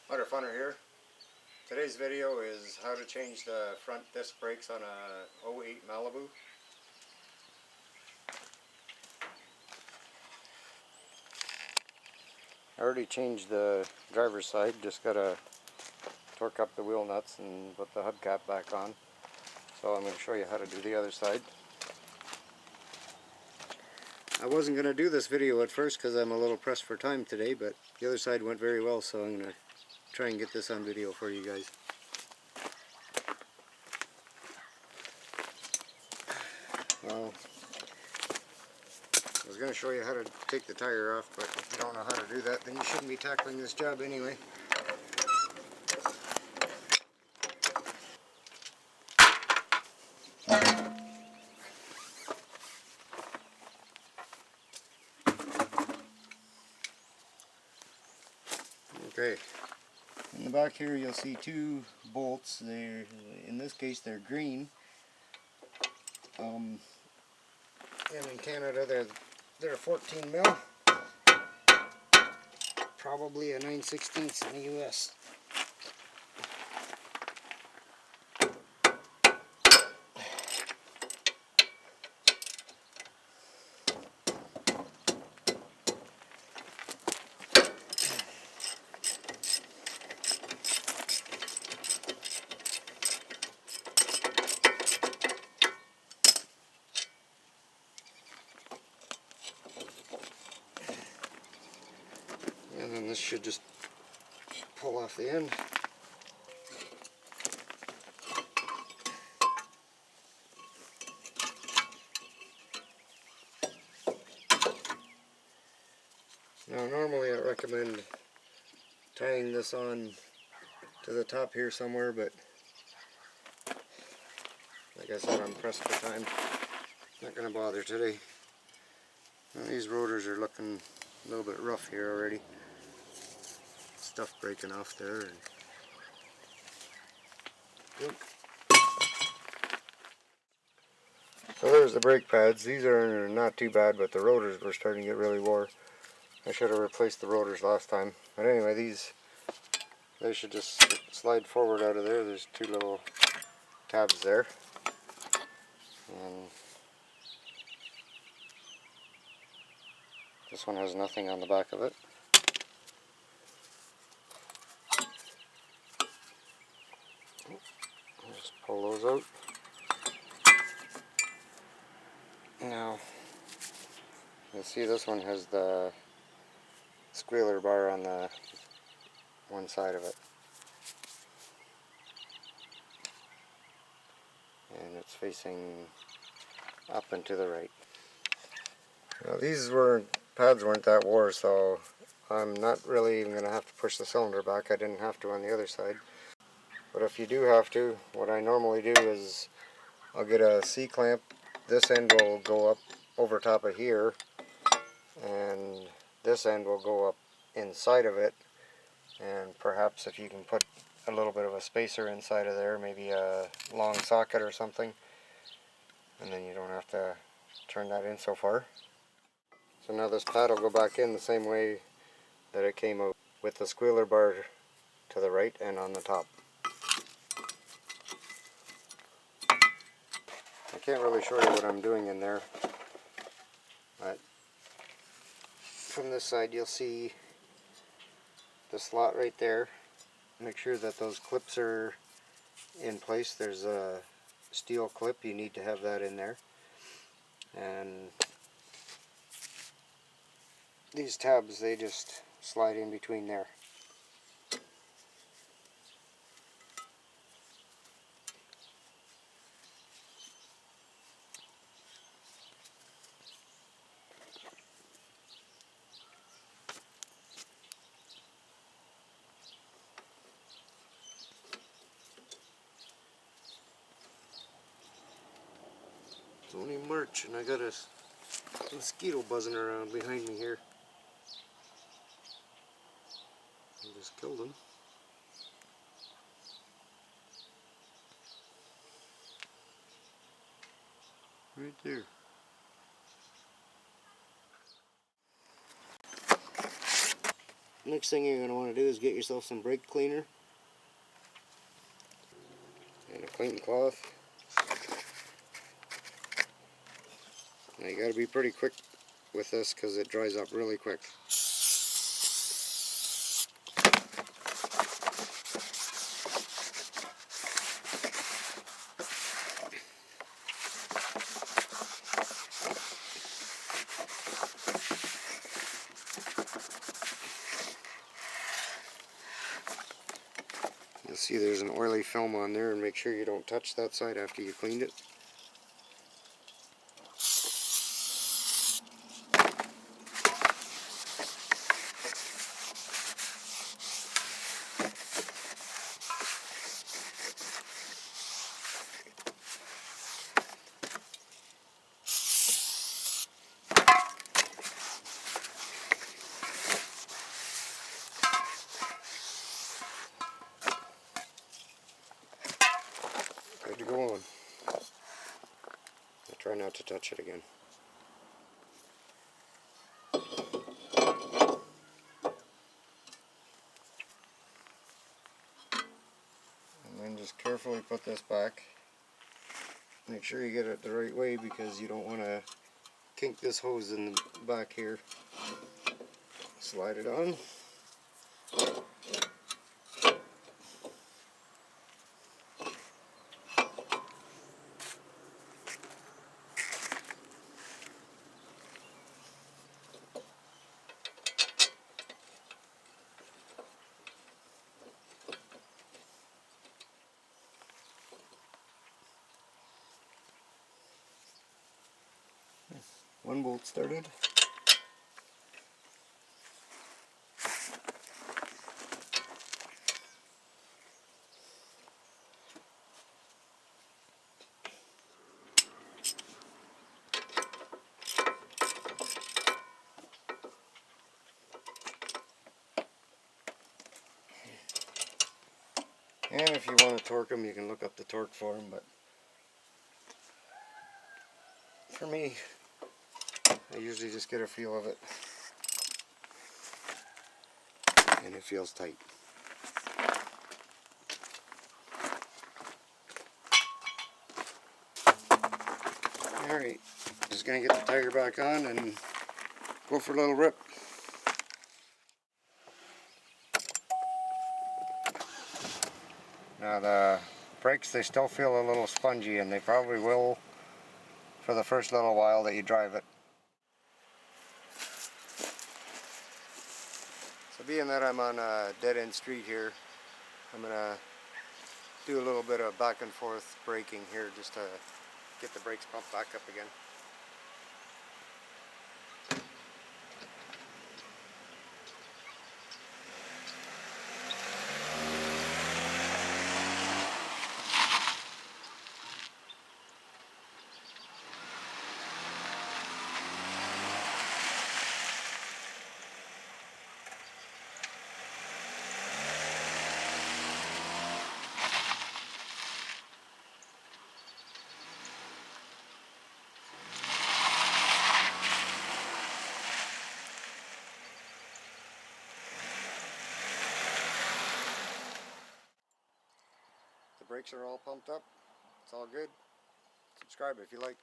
Motor Funner here. Today's video is how to change the front disc brakes on a '08 Malibu. I already changed the driver's side, just gotta torque up the wheel nuts and put the hubcap back on. So I'm going to show you how to do the other side. I wasn't going to do this video at first because I'm a little pressed for time today, but the other side went very well, so I'm going to try and get this on video for you guys. Well, I was going to show you how to take the tire off, but if you don't know how to do that, then you shouldn't be tackling this job anyway. Okay, in the back here you'll see two bolts. In this case they're green. And in Canada they're 14 mil. Probably a 9/16 in the US. And then this should just pull off the end. Now normally I recommend tying this on to the top here somewhere, but like I said, I'm pressed for time. Not going to bother today. Now, these rotors are looking a little bit rough here already. Stuff breaking off there. So there's the brake pads. These are not too bad, but the rotors were starting to get really wore. I should have replaced the rotors last time. But anyway, they should just slide forward out of there. There's two little tabs there. And this one has nothing on the back of it. Just pull those out. Now, you'll see this one has the squealer bar on the one side of it. And it's facing up and to the right. Now these pads weren't that wore, so I'm not really even going to have to push the cylinder back. I didn't have to on the other side. But if you do have to, what I normally do is I'll get a C-clamp. This end will go up over top of here, and this end will go up inside of it. And perhaps if you can put a little bit of a spacer inside of there, maybe a long socket or something, and then you don't have to turn that in so far. So now this pad will go back in the same way that it came out, with the squealer bar to the right and on the top. I can't really show you what I'm doing in there, but from this side you'll see the slot right there. Make sure that those clips are in place. There's a steel clip, you need to have that in there. And these tabs, they just slide in between there. It's only March and I got a mosquito buzzing around behind me here. I just killed him. Right there. next thing you're going to want to do is get yourself some brake cleaner and a clean cloth. Now you got to be pretty quick with this because it dries up really quick. You'll see there's an oily film on there, and make sure you don't touch that side after you cleaned it. Good to go on. I'll try not to touch it again. And then just carefully put this back. Make sure you get it the right way because you don't want to kink this hose in the back here. Slide it on. One bolt started. And if you want to torque them, you can look up the torque for them, but for me, I usually just get a feel of it, and it feels tight. Alright, just going to get the tire back on and go for a little rip. Now the brakes, they still feel a little spongy, and they probably will for the first little while that you drive it. So being that I'm on a dead-end street here, I'm going to do a little bit of back and forth braking here just to get the brakes pumped back up again. The brakes are all pumped up. It's all good. Subscribe if you like.